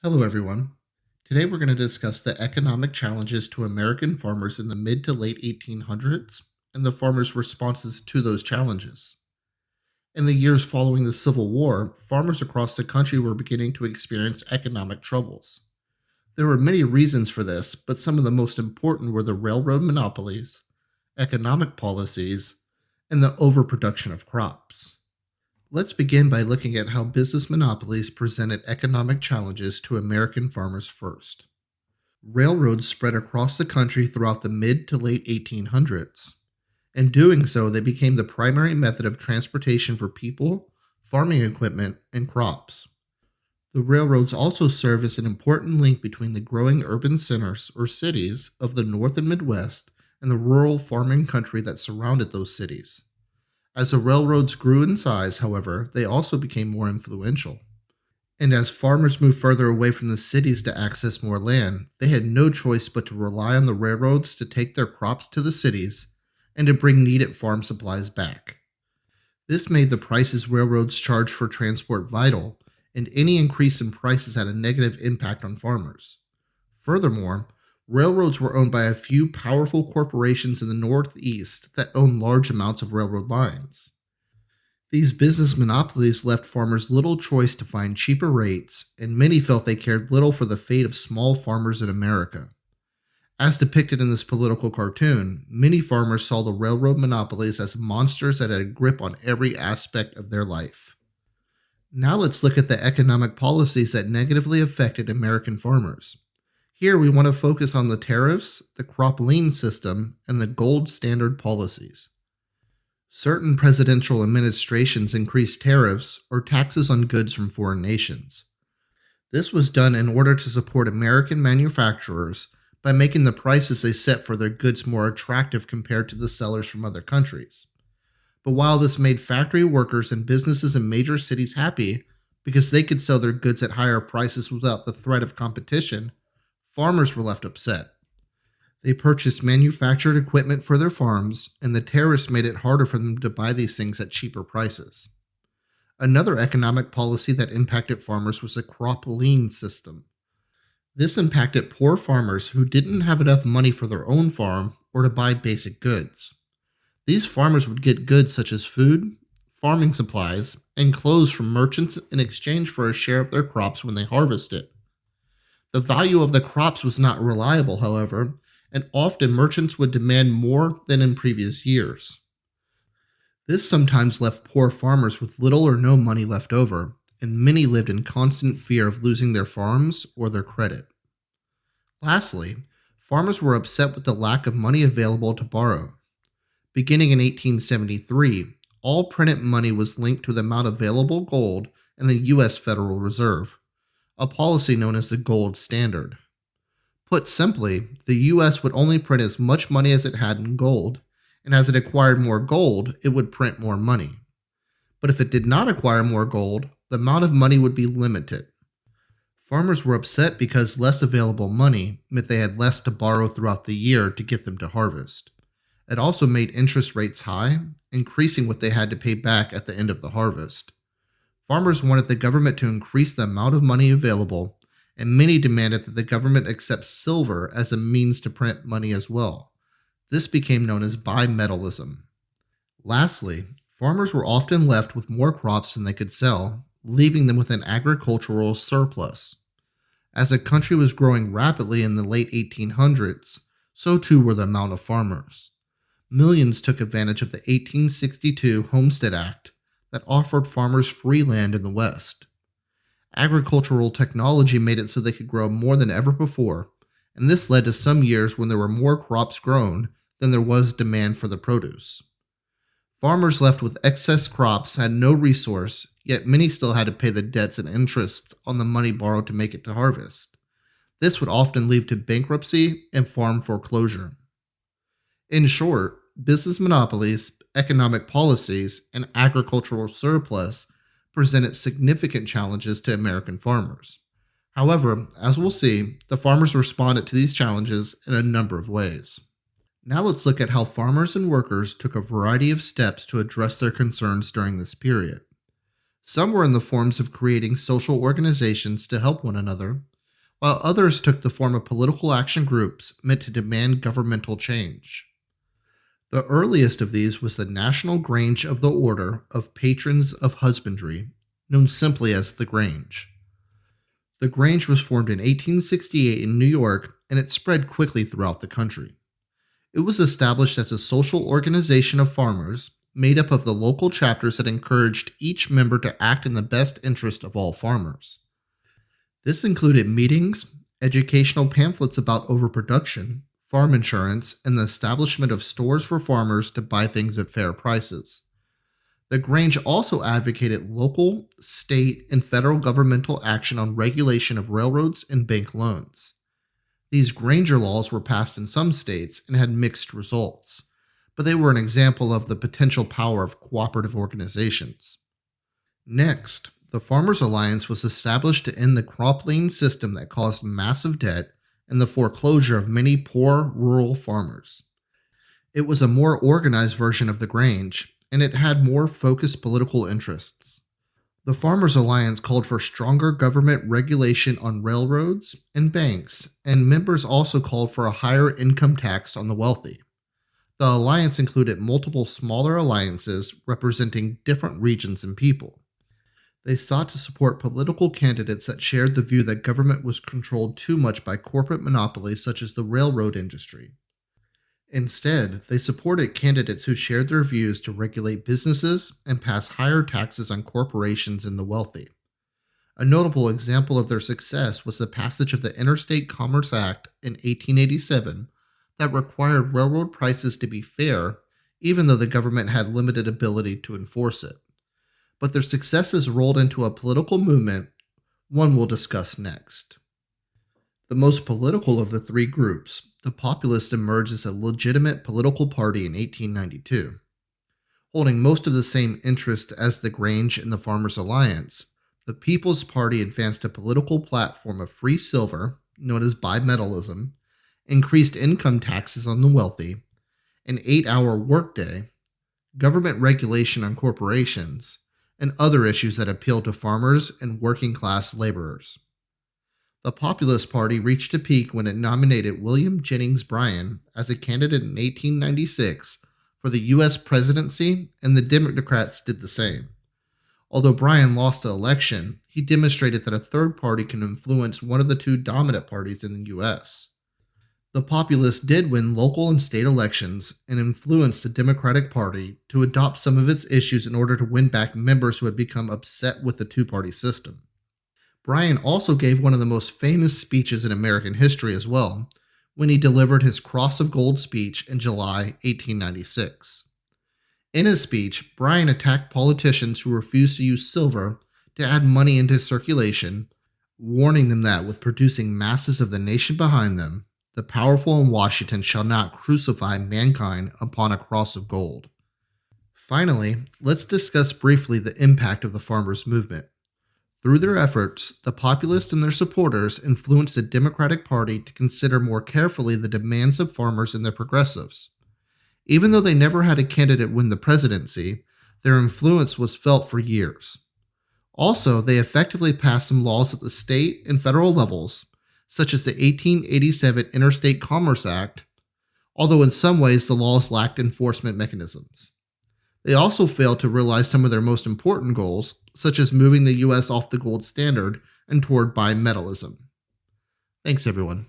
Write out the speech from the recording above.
Hello, everyone. Today we're going to discuss the economic challenges to American farmers in the mid to late 1800s and the farmers' responses to those challenges. In the years following the Civil War, farmers across the country were beginning to experience economic troubles. There were many reasons for this, but some of the most important were the railroad monopolies, economic policies, and the overproduction of crops. Let's begin by looking at how business monopolies presented economic challenges to American farmers first. Railroads spread across the country throughout the mid to late 1800s. In doing so, they became the primary method of transportation for people, farming equipment, and crops. The railroads also served as an important link between the growing urban centers or cities of the North and Midwest and the rural farming country that surrounded those cities. As the railroads grew in size, however, they also became more influential. And as farmers moved further away from the cities to access more land, they had no choice but to rely on the railroads to take their crops to the cities and to bring needed farm supplies back. This made the prices railroads charged for transport vital, and any increase in prices had a negative impact on farmers. Furthermore, railroads were owned by a few powerful corporations in the Northeast that owned large amounts of railroad lines. These business monopolies left farmers little choice to find cheaper rates, and many felt they cared little for the fate of small farmers in America. As depicted in this political cartoon, many farmers saw the railroad monopolies as monsters that had a grip on every aspect of their life. Now let's look at the economic policies that negatively affected American farmers. Here we want to focus on the tariffs, the crop lien system, and the gold standard policies. Certain presidential administrations increased tariffs or taxes on goods from foreign nations. This was done in order to support American manufacturers by making the prices they set for their goods more attractive compared to the sellers from other countries. But while this made factory workers and businesses in major cities happy because they could sell their goods at higher prices without the threat of competition, farmers were left upset. They purchased manufactured equipment for their farms, and the tariffs made it harder for them to buy these things at cheaper prices. Another economic policy that impacted farmers was the crop lien system. This impacted poor farmers who didn't have enough money for their own farm or to buy basic goods. These farmers would get goods such as food, farming supplies, and clothes from merchants in exchange for a share of their crops when they harvested. The value of the crops was not reliable, however, and often merchants would demand more than in previous years. This sometimes left poor farmers with little or no money left over, and many lived in constant fear of losing their farms or their credit. Lastly, farmers were upset with the lack of money available to borrow. Beginning in 1873, all printed money was linked to the amount of available gold in the U.S. Federal Reserve, a policy known as the gold standard. Put simply, the U.S. would only print as much money as it had in gold, and as it acquired more gold, it would print more money. But if it did not acquire more gold, the amount of money would be limited. Farmers were upset because less available money meant they had less to borrow throughout the year to get them to harvest. It also made interest rates high, increasing what they had to pay back at the end of the harvest. Farmers wanted the government to increase the amount of money available, and many demanded that the government accept silver as a means to print money as well. This became known as bimetallism. Lastly, farmers were often left with more crops than they could sell, leaving them with an agricultural surplus. As the country was growing rapidly in the late 1800s, so too were the amount of farmers. Millions took advantage of the 1862 Homestead Act that offered farmers free land in the West. Agricultural technology made it so they could grow more than ever before, and this led to some years when there were more crops grown than there was demand for the produce. Farmers left with excess crops had no resource, yet many still had to pay the debts and interest on the money borrowed to make it to harvest. This would often lead to bankruptcy and farm foreclosure. In short, business monopolies, economic policies, and agricultural surplus presented significant challenges to American farmers. However, as we'll see, the farmers responded to these challenges in a number of ways. Now let's look at how farmers and workers took a variety of steps to address their concerns during this period. Some were in the forms of creating social organizations to help one another, while others took the form of political action groups meant to demand governmental change. The earliest of these was the National Grange of the Order of Patrons of Husbandry, known simply as the Grange. The Grange was formed in 1868 in New York, and it spread quickly throughout the country. It was established as a social organization of farmers made up of the local chapters that encouraged each member to act in the best interest of all farmers. This included meetings, educational pamphlets about overproduction, farm insurance, and the establishment of stores for farmers to buy things at fair prices. The Grange also advocated local, state, and federal governmental action on regulation of railroads and bank loans. These Granger laws were passed in some states and had mixed results, but they were an example of the potential power of cooperative organizations. Next, the Farmers Alliance was established to end the crop lien system that caused massive debt and the foreclosure of many poor rural farmers. It was a more organized version of the Grange, and it had more focused political interests. The Farmers Alliance called for stronger government regulation on railroads and banks, and members also called for a higher income tax on the wealthy. The alliance included multiple smaller alliances representing different regions and people. They sought to support political candidates that shared the view that government was controlled too much by corporate monopolies such as the railroad industry. Instead, they supported candidates who shared their views to regulate businesses and pass higher taxes on corporations and the wealthy. A notable example of their success was the passage of the Interstate Commerce Act in 1887 that required railroad prices to be fair, even though the government had limited ability to enforce it. But their successes rolled into a political movement, one we'll discuss next. The most political of the three groups, the Populists, emerged as a legitimate political party in 1892. Holding most of the same interests as the Grange and the Farmers Alliance, the People's Party advanced a political platform of free silver, known as bimetallism, increased income taxes on the wealthy, an 8-hour workday, government regulation on corporations, and other issues that appealed to farmers and working-class laborers. The Populist Party reached a peak when it nominated William Jennings Bryan as a candidate in 1896 for the U.S. presidency, and the Democrats did the same. Although Bryan lost the election, he demonstrated that a third party can influence one of the two dominant parties in the U.S. The Populists did win local and state elections and influenced the Democratic Party to adopt some of its issues in order to win back members who had become upset with the two-party system. Bryan also gave one of the most famous speeches in American history as well, when he delivered his Cross of Gold speech in July 1896. In his speech, Bryan attacked politicians who refused to use silver to add money into circulation, warning them that with producing masses of the nation behind them, the powerful in Washington shall not crucify mankind upon a cross of gold. Finally, let's discuss briefly the impact of the farmers' movement. Through their efforts, the Populists and their supporters influenced the Democratic Party to consider more carefully the demands of farmers and their progressives. Even though they never had a candidate win the presidency, their influence was felt for years. Also, they effectively passed some laws at the state and federal levels, such as the 1887 Interstate Commerce Act, although in some ways the laws lacked enforcement mechanisms. They also failed to realize some of their most important goals, such as moving the U.S. off the gold standard and toward bimetallism. Thanks, everyone.